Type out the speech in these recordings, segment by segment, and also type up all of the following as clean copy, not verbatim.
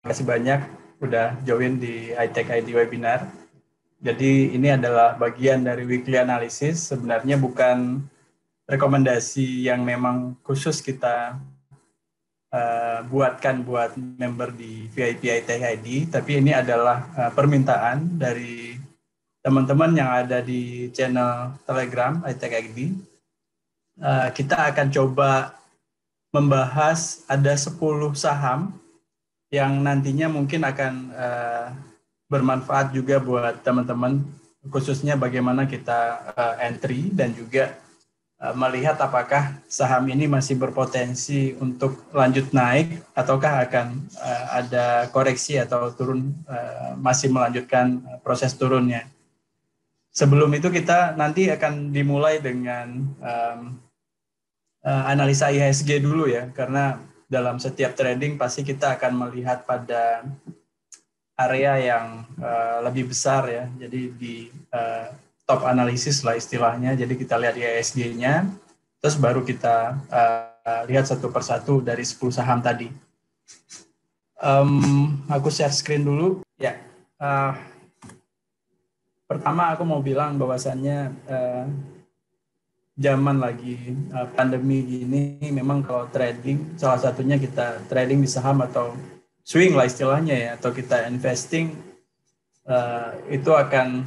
kasih banyak udah join di iTech ID webinar. Jadi ini adalah bagian dari weekly analysis, sebenarnya bukan rekomendasi yang memang khusus kita buatkan buat member di VIP iTech ID, tapi ini adalah permintaan dari teman-teman yang ada di channel Telegram iTech ID. Kita akan coba membahas ada 10 saham yang nantinya mungkin akan bermanfaat juga buat teman-teman, khususnya bagaimana kita entry dan juga melihat apakah saham ini masih berpotensi untuk lanjut naik ataukah akan ada koreksi atau turun, masih melanjutkan proses turunnya. Sebelum itu kita nanti akan dimulai dengan analisa IHSG dulu ya, karena dalam setiap trading pasti kita akan melihat pada area yang lebih besar ya, jadi di top analisis lah istilahnya. Jadi kita lihat IHSG-nya, terus baru kita lihat satu persatu dari 10 saham tadi. Aku share screen dulu ya. Pertama aku mau bilang bahwasannya zaman lagi pandemi gini, memang kalau trading, salah satunya kita trading di saham atau swing lah istilahnya ya, atau kita investing, itu akan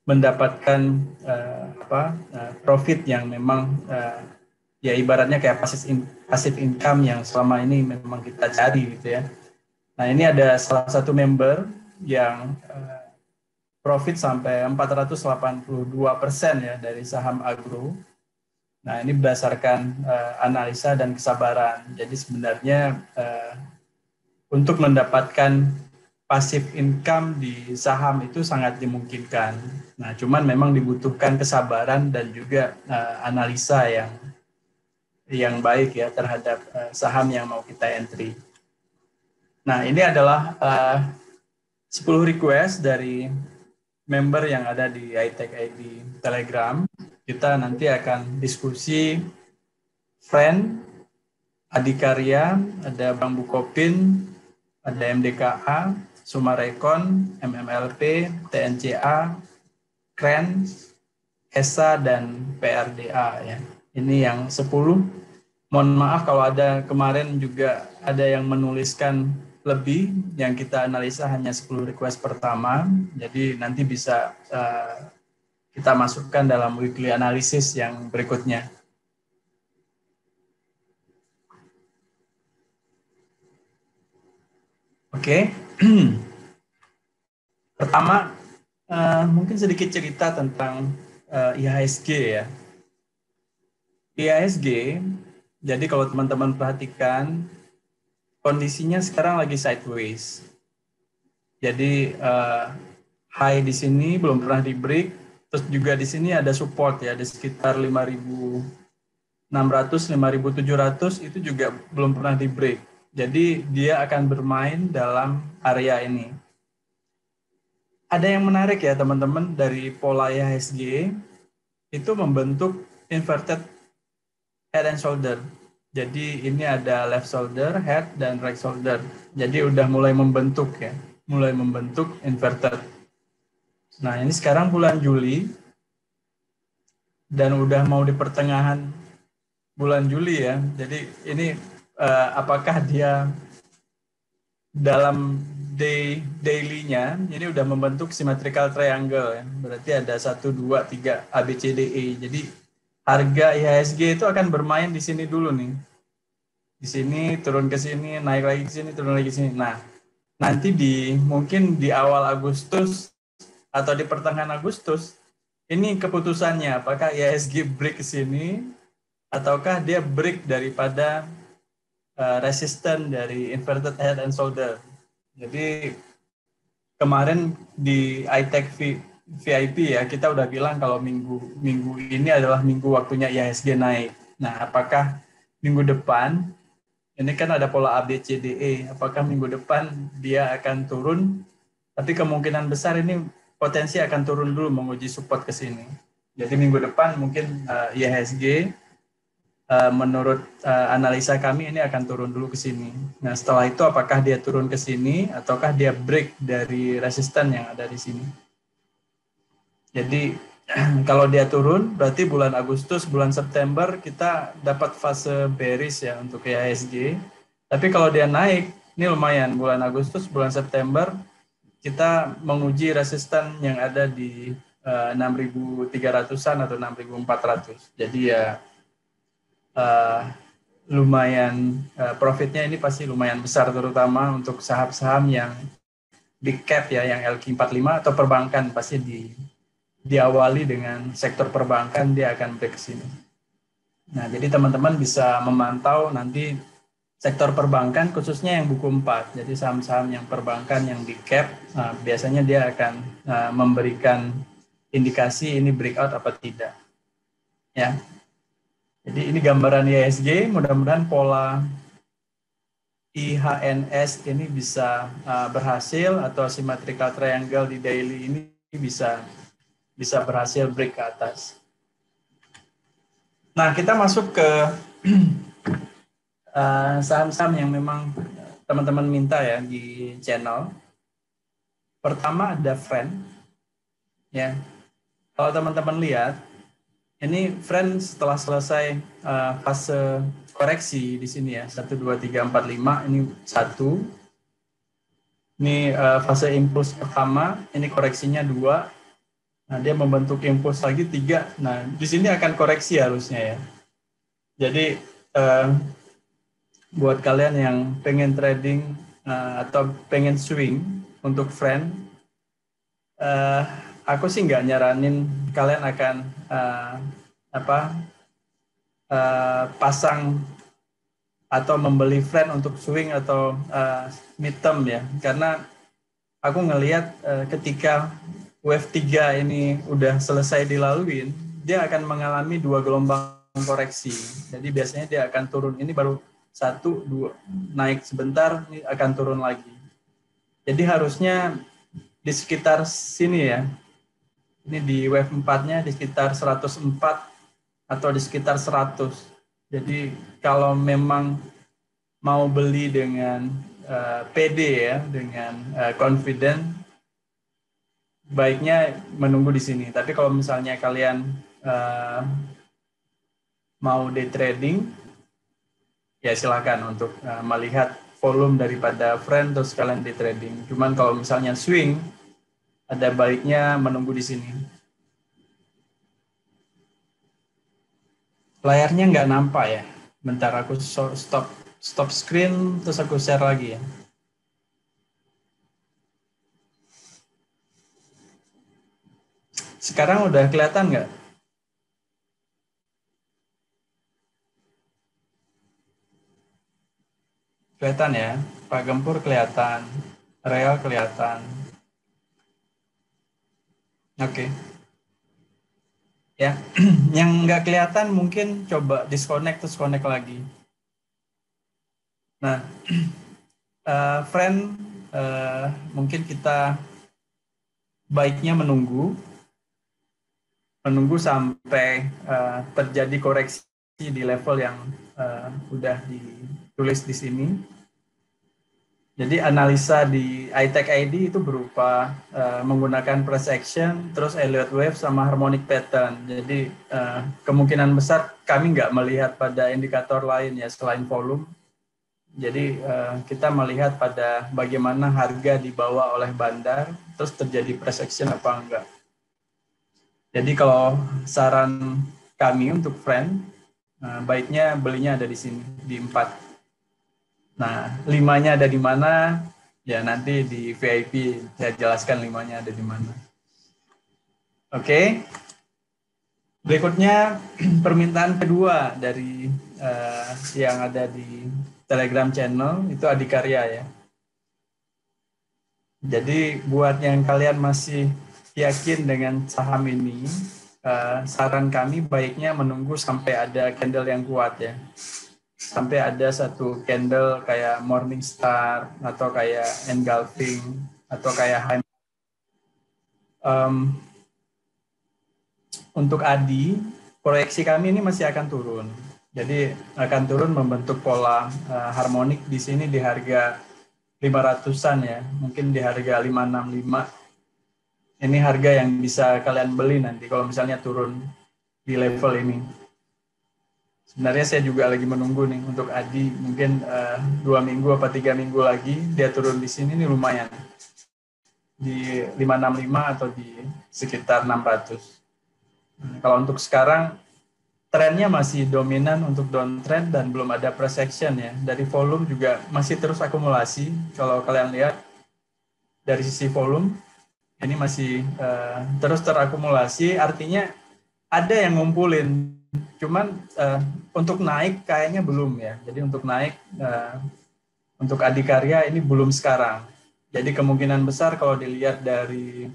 mendapatkan profit yang memang ya ibaratnya kayak passive income yang selama ini memang kita cari gitu ya. Nah ini ada salah satu member yang profit sampai 482% ya dari saham agro. Nah ini berdasarkan analisa dan kesabaran. Jadi sebenarnya untuk mendapatkan passive income di saham itu sangat dimungkinkan. Nah, cuman memang dibutuhkan kesabaran dan juga analisa yang baik ya terhadap saham yang mau kita entry. Nah, ini adalah 10 request dari member yang ada di iTech ID Telegram. Kita nanti akan diskusi friend, Adikarya, ada Bang Bukopin, ada MDKA, Sumarekon, MMLP, TNCA, KREN, ESA, dan PRDA ya. Ini yang 10. Mohon maaf kalau ada kemarin juga ada yang menuliskan lebih, yang kita analisa hanya 10 request pertama. Jadi nanti bisa kita masukkan dalam weekly analysis yang berikutnya. Oke. Pertama, mungkin sedikit cerita tentang IHSG ya. IHSG, jadi kalau teman-teman perhatikan, kondisinya sekarang lagi sideways. Jadi high di sini belum pernah di break, terus juga di sini ada support ya, di sekitar 5.600, 5.700 itu juga belum pernah di break. Jadi dia akan bermain dalam area ini. Ada yang menarik ya teman-teman dari pola IHSG itu membentuk inverted head and shoulder. Jadi ini ada left shoulder, head, dan right shoulder. Jadi udah mulai membentuk ya, mulai membentuk inverted. Nah ini sekarang bulan Juli dan udah mau di pertengahan bulan Juli ya. Jadi ini apakah dia dalam daily-nya ini udah membentuk symmetrical triangle ya. Berarti ada 1, 2, 3 ABCDE. Jadi harga IHSG itu akan bermain di sini dulu nih. Di sini turun ke sini, naik lagi ke sini, turun lagi ke sini. Nah, nanti mungkin di awal Agustus atau di pertengahan Agustus ini keputusannya apakah IHSG break ke sini ataukah dia break daripada resisten dari inverted head and shoulder. Jadi kemarin di iTech VIP ya kita udah bilang kalau minggu ini adalah minggu waktunya IHSG naik. Nah, apakah minggu depan ini kan ada pola ABCDE, apakah minggu depan dia akan turun? Tapi kemungkinan besar ini potensi akan turun dulu menguji support ke sini. Jadi minggu depan mungkin IHSG menurut analisa kami ini akan turun dulu ke sini. Nah, setelah itu apakah dia turun ke sini ataukah dia break dari resisten yang ada di sini. Jadi kalau dia turun berarti bulan Agustus, bulan September kita dapat fase bearish ya untuk IHSG. Tapi kalau dia naik, ini lumayan bulan Agustus, bulan September kita menguji resisten yang ada di 6.300-an atau 6.400. Jadi ya lumayan profitnya ini pasti lumayan besar, terutama untuk saham-saham yang big cap ya, yang LQ45 atau perbankan. Pasti diawali dengan sektor perbankan, dia akan break ke sini. Nah, jadi teman-teman bisa memantau nanti sektor perbankan khususnya yang buku 4. Jadi saham-saham yang perbankan yang big cap, biasanya dia akan memberikan indikasi ini breakout apa tidak. Ya. Jadi ini gambaran IHSG, mudah-mudahan pola IHNS ini bisa berhasil, atau symmetrical triangle di daily ini bisa berhasil break ke atas. Nah, kita masuk ke saham-saham yang memang teman-teman minta ya di channel. Pertama ada Friend. Ya, kalau teman-teman lihat, ini Friend setelah selesai fase koreksi di sini ya, 1, 2, 3, 4, 5, ini 1. Ini fase impuls pertama, ini koreksinya 2. Nah, dia membentuk impuls lagi 3. Nah, di sini akan koreksi harusnya ya. Jadi buat kalian yang pengen trading atau pengen swing untuk Friend, aku sih nggak nyaranin kalian akan pasang atau membeli Friend untuk swing atau mid term ya, karena aku ngelihat ketika wave 3 ini udah selesai dilaluin, dia akan mengalami 2 gelombang koreksi. Jadi biasanya dia akan turun, ini baru 1, 2, naik sebentar, ini akan turun lagi. Jadi harusnya di sekitar sini ya, ini di wave 4-nya di sekitar 104 atau di sekitar 100. Jadi kalau memang mau beli dengan PD ya, dengan confident, baiknya menunggu di sini. Tapi kalau misalnya kalian mau day trading, ya silakan untuk melihat volume daripada Friend terus kalian day trading. Cuman kalau misalnya swing, ada baiknya menunggu di sini. Layarnya nggak nampak ya. Bentar aku stop screen terus aku share lagi ya. Sekarang udah kelihatan nggak? Kelihatan ya, Pak Gempur kelihatan, Real kelihatan. Oke. Ya, yang nggak kelihatan mungkin coba disconnect terus connect lagi. Nah, Friend, mungkin kita baiknya menunggu sampai terjadi koreksi di level yang udah ditulis di sini. Jadi analisa di iTech ID itu berupa menggunakan price action, terus Elliott wave sama harmonic pattern. Jadi kemungkinan besar kami nggak melihat pada indikator lain ya selain volume. Jadi kita melihat pada bagaimana harga dibawa oleh bandar, terus terjadi price action apa enggak. Jadi kalau saran kami untuk Friend, baiknya belinya ada di sini, di 4. Nah, 5-nya ada di mana? Ya, nanti di VIP saya jelaskan 5-nya ada di mana. Oke. Berikutnya permintaan kedua dari yang ada di Telegram channel, itu Adikarya ya. Jadi buat yang kalian masih yakin dengan saham ini, saran kami baiknya menunggu sampai ada candle yang kuat ya. Sampai ada satu candle kayak Morningstar atau kayak engulfing atau kayak untuk ADI, proyeksi kami ini masih akan turun. Jadi akan turun membentuk pola harmonik di sini di harga 500-an ya, mungkin di harga 565. Ini harga yang bisa kalian beli nanti kalau misalnya turun di level ini. Sebenarnya saya juga lagi menunggu nih untuk Adi, mungkin 2 minggu apa 3 minggu lagi dia turun di sini nih lumayan. Di 565 atau di sekitar 600. Kalau untuk sekarang trennya masih dominan untuk downtrend dan belum ada price action ya. Dari volume juga masih terus akumulasi. Kalau kalian lihat dari sisi volume ini masih terus terakumulasi, artinya ada yang ngumpulin. Cuman untuk naik kayaknya belum ya. Jadi untuk naik untuk adikarya ini belum sekarang. Jadi kemungkinan besar kalau dilihat dari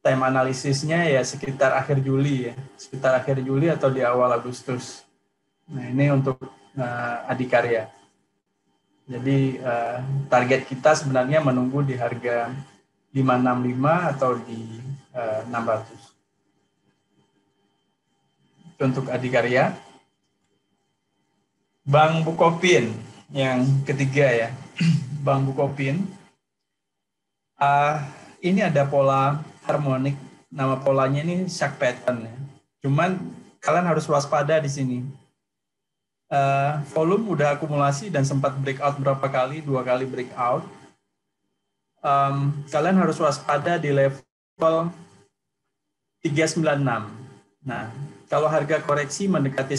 time analisisnya ya sekitar akhir Juli ya, sekitar akhir Juli atau di awal Agustus. Nah ini untuk adikarya. Jadi target kita sebenarnya menunggu di harga 565 atau di 600. Itu untuk adikarya. Bank Bukopin yang ketiga ya. Bank Bukopin. Ini ada pola harmonik. Nama polanya ini shark pattern ya. Cuman kalian harus waspada di sini. Volume udah akumulasi dan sempat breakout berapa kali, 2 kali breakout. Kalian harus waspada di level 396. Nah, kalau harga koreksi mendekati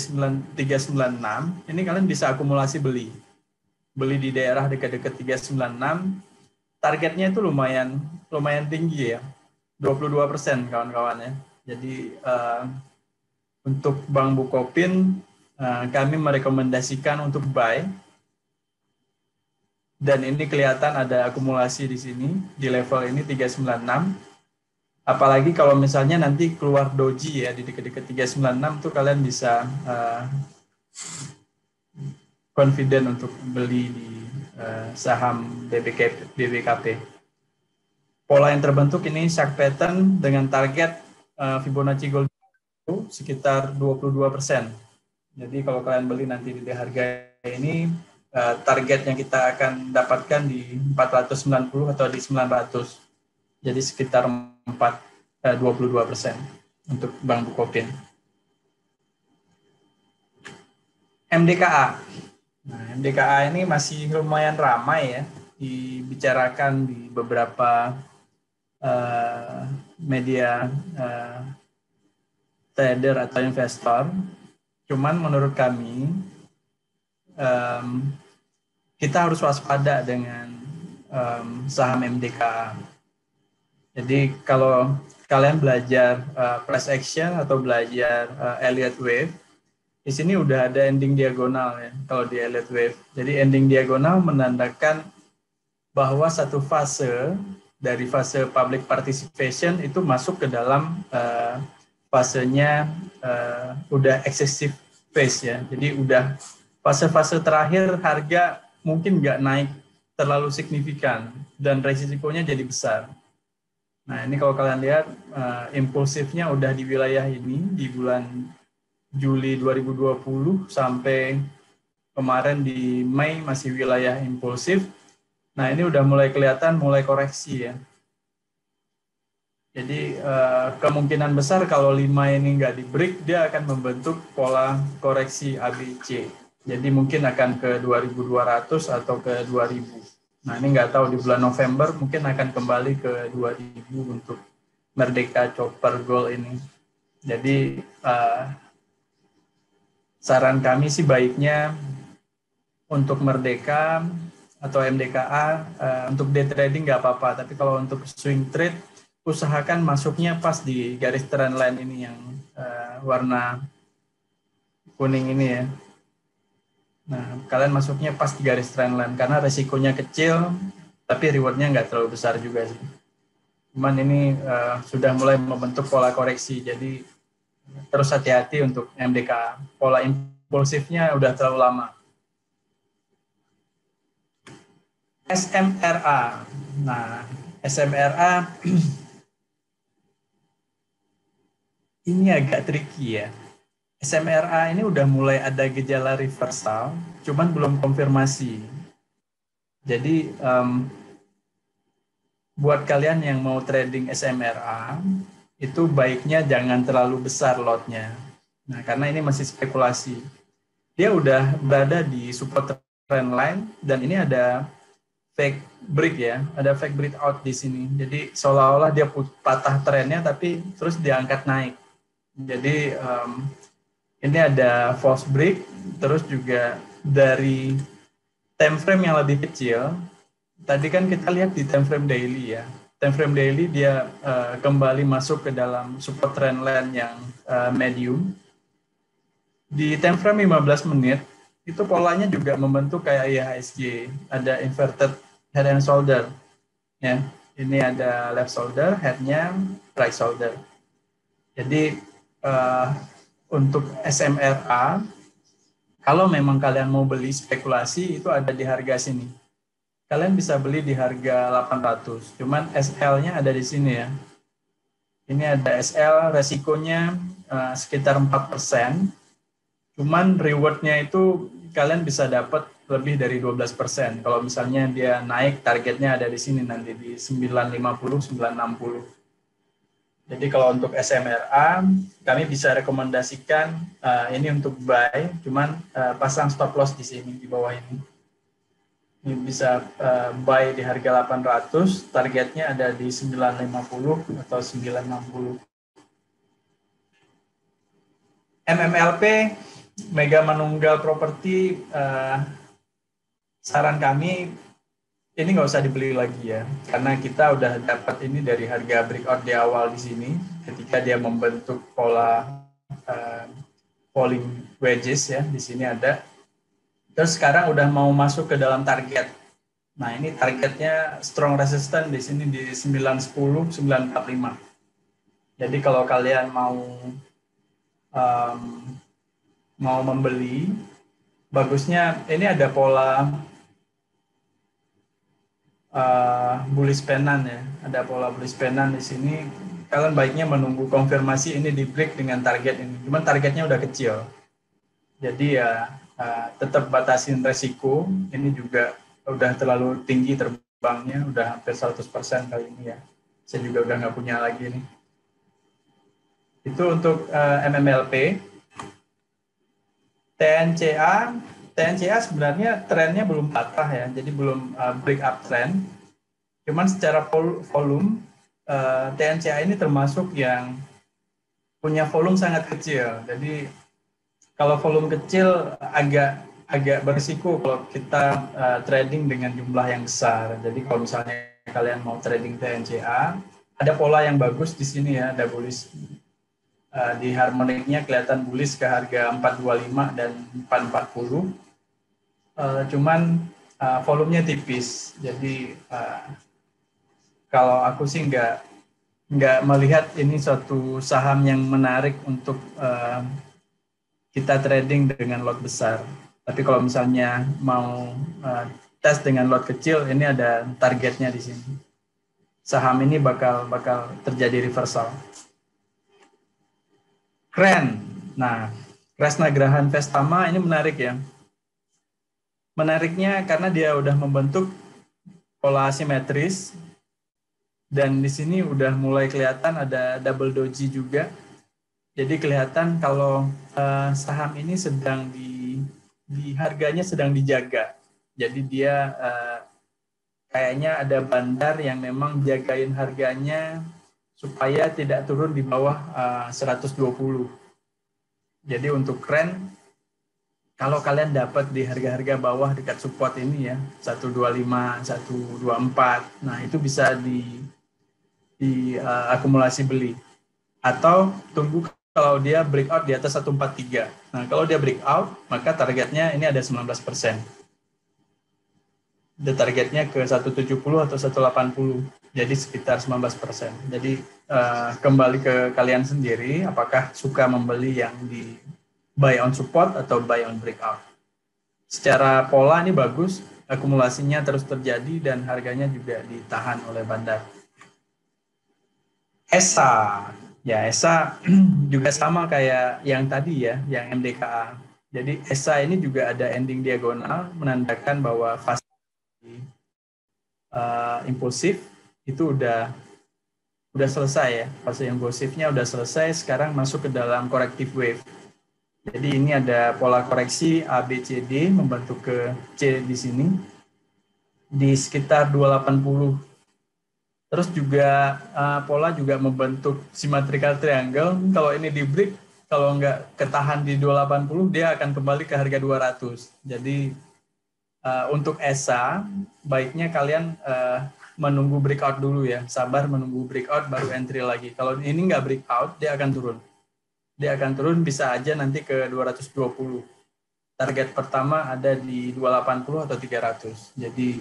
396, ini kalian bisa akumulasi beli. Beli di daerah dekat-dekat 396. Targetnya itu lumayan tinggi ya. 22% kawan-kawan ya. Jadi untuk Bank Bukopin kami merekomendasikan untuk buy. Dan ini kelihatan ada akumulasi di sini di level ini 396. Apalagi kalau misalnya nanti keluar doji ya di dekat-dekat 396 tuh kalian bisa confident untuk beli di saham BBKP. Pola yang terbentuk ini shark pattern dengan target Fibonacci Gold sekitar 22%. Jadi kalau kalian beli nanti di harga ini target yang kita akan dapatkan di 490 atau di 900. Jadi sekitar 22% untuk Bank Bukopin. MDKA. Nah, MDKA ini masih lumayan ramai ya, dibicarakan di beberapa media trader atau investor. Cuman menurut kami kita harus waspada dengan saham MDKA. Jadi kalau kalian belajar price action atau belajar Elliott Wave, di sini udah ada ending diagonal ya kalau di Elliott Wave. Jadi ending diagonal menandakan bahwa satu fase dari fase public participation itu masuk ke dalam fasenya udah excessive phase ya. Jadi udah fase-fase terakhir harga mungkin nggak naik terlalu signifikan dan resikonya jadi besar. Nah ini kalau kalian lihat impulsifnya udah di wilayah ini di bulan Juli 2020 sampai kemarin di Mei masih wilayah impulsif. Nah ini udah mulai kelihatan mulai koreksi ya. Jadi kemungkinan besar kalau 5 ini nggak di break dia akan membentuk pola koreksi ABC. Jadi mungkin akan ke 2200 atau ke 2000. Nah ini nggak tahu di bulan November mungkin akan kembali ke 2000 untuk Merdeka Chopper Gold ini. Jadi saran kami sih baiknya untuk Merdeka atau MDKA untuk day trading nggak apa-apa, tapi kalau untuk swing trade usahakan masuknya pas di garis trend line ini yang warna kuning ini ya. Nah, kalian masuknya pas di garis trend line karena resikonya kecil, tapi rewardnya nggak terlalu besar juga sih. Cuman ini sudah mulai membentuk pola koreksi, jadi terus hati-hati untuk MDKA. Pola impulsifnya udah terlalu lama. SMRA. Nah, SMRA ini agak tricky ya. SMRA ini udah mulai ada gejala reversal, cuman belum konfirmasi. Jadi buat kalian yang mau trading SMRA, itu baiknya jangan terlalu besar lotnya. Nah, karena ini masih spekulasi. Dia udah berada di support trend line, dan ini ada fake break ya, ada fake breakout di sini. Jadi seolah-olah dia patah trennya, tapi terus diangkat naik. Jadi ini ada false break, terus juga dari time frame yang lebih kecil. Tadi kan kita lihat di time frame daily ya. Time frame daily dia kembali masuk ke dalam support trend line yang medium. Di time frame 15 menit, itu polanya juga membentuk kayak IHSG, ada inverted head and shoulder. Ya, ini ada left shoulder, headnya right shoulder. Jadi untuk SMRA, kalau memang kalian mau beli spekulasi, itu ada di harga sini. Kalian bisa beli di harga 800. Cuman SL-nya ada di sini ya. Ini ada SL, resikonya sekitar 4%. Cuman reward-nya itu kalian bisa dapat lebih dari 12%. Kalau misalnya dia naik, targetnya ada di sini nanti di 950, 960. Jadi kalau untuk SMRA, kami bisa rekomendasikan ini untuk buy, cuman pasang stop loss di sini, di bawah ini. Ini bisa buy di harga 800, targetnya ada di 950 atau 960. MMLP, Mega Manunggal Properti, saran kami ini nggak usah dibeli lagi ya, karena kita udah dapat ini dari harga breakout di awal di sini, ketika dia membentuk pola falling wedges ya, di sini ada. Terus sekarang udah mau masuk ke dalam target. Nah ini targetnya strong resistance di sini di 910, 945. Jadi kalau kalian mau membeli, bagusnya ini ada pola bullish pennant ya, ada pola bullish pennant di sini. Kalian baiknya menunggu konfirmasi ini di break dengan target ini. Cuman targetnya udah kecil, jadi ya tetap batasin resiko. Ini juga udah terlalu tinggi terbangnya, udah hampir 100% kali ini ya. Saya juga udah nggak punya lagi nih. Itu untuk MMLP. TNCA sebenarnya trennya belum patah ya, jadi belum break up trend. Cuman secara volume, TNCA ini termasuk yang punya volume sangat kecil. Jadi kalau volume kecil agak berisiko kalau kita trading dengan jumlah yang besar. Jadi kalau misalnya kalian mau trading TNCA, ada pola yang bagus di sini ya, ada bullish. Di harmoniknya kelihatan bullish ke harga 425 dan 440. Cuman volumenya tipis. Jadi kalau aku sih nggak melihat ini suatu saham yang menarik untuk kita trading dengan lot besar. Tapi kalau misalnya mau tes dengan lot kecil, ini ada targetnya di sini. Saham ini bakal terjadi reversal. Kren. Nah, Kresnagrahan Vestama ini menarik ya. Menariknya karena dia udah membentuk pola asimetris, dan di sini udah mulai kelihatan ada double doji juga. Jadi kelihatan kalau saham ini sedang di harganya sedang dijaga. Jadi dia kayaknya ada bandar yang memang jagain harganya supaya tidak turun di bawah 120. Jadi untuk Kren, kalau kalian dapat di harga-harga bawah dekat support ini ya, 125, 124, nah itu bisa di akumulasi beli. Atau tunggu kalau dia breakout di atas 143. Nah, kalau dia breakout, maka targetnya ini ada 19%. The targetnya ke 170 atau 180, jadi sekitar 19%. Jadi kembali ke kalian sendiri, apakah suka membeli yang di buy on support atau buy on breakout. Secara pola ini bagus, akumulasinya terus terjadi dan harganya juga ditahan oleh bandar. ESA. Ya, ESA juga sama kayak yang tadi ya, yang MDKA. Jadi ESA ini juga ada ending diagonal menandakan bahwa fase impulsif itu udah selesai ya. Fase impulsifnya udah selesai, sekarang masuk ke dalam corrective wave. Jadi ini ada pola koreksi A, B, C, D membentuk ke C di sini di sekitar 280. Terus juga pola juga membentuk symmetrical triangle. Kalau ini di break, kalau nggak ketahan di 280, dia akan kembali ke harga 200. Jadi untuk ESA, baiknya kalian menunggu breakout dulu ya. Sabar menunggu breakout, baru entry lagi. Kalau ini nggak breakout, dia akan turun. Dia akan turun bisa aja nanti ke 220. Target pertama ada di 280 atau 300. Jadi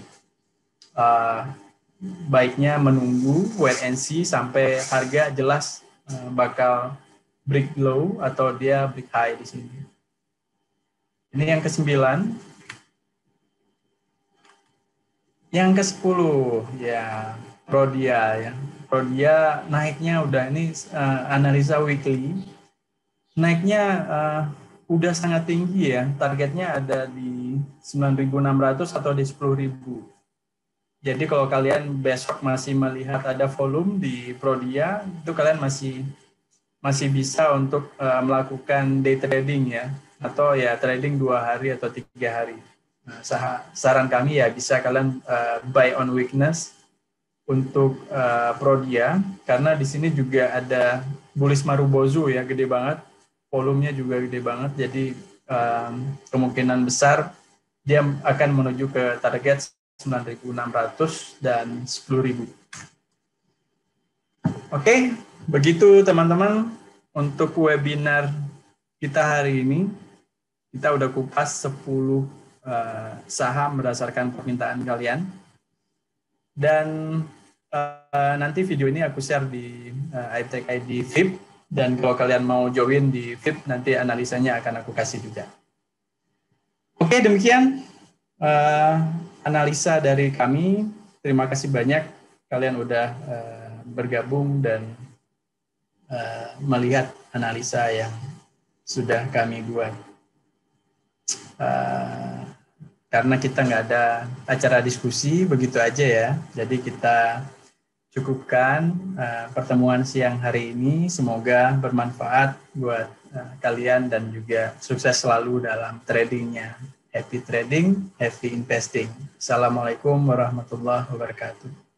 baiknya menunggu wait and see sampai harga jelas bakal break low atau dia break high di sini. Ini yang ke-9. Yang ke-10 ya Prodia ya. Prodia naiknya udah ini analisa weekly. Naiknya udah sangat tinggi ya. Targetnya ada di 9.600 atau di 10.000. Jadi kalau kalian besok masih melihat ada volume di Prodia, itu kalian masih bisa untuk melakukan day trading ya, atau ya trading 2 hari atau 3 hari. Nah, saran kami ya bisa kalian buy on weakness untuk Prodia, karena di sini juga ada bullish Marubozu ya, gede banget, volumenya juga gede banget, jadi kemungkinan besar dia akan menuju ke target 9.600 dan 10.000. Oke, begitu teman-teman untuk webinar kita hari ini. Kita udah kupas 10 saham berdasarkan permintaan kalian. Dan nanti video ini aku share di iTech ID VIP. Dan kalau kalian mau join di VIP, nanti analisanya akan aku kasih juga. Oke, demikian analisa dari kami. Terima kasih banyak kalian udah bergabung dan melihat analisa yang sudah kami buat. Karena kita nggak ada acara diskusi, begitu aja ya. Jadi kita cukupkan pertemuan siang hari ini. Semoga bermanfaat buat kalian dan juga sukses selalu dalam tradingnya. Happy trading, happy investing. Assalamualaikum warahmatullahi wabarakatuh.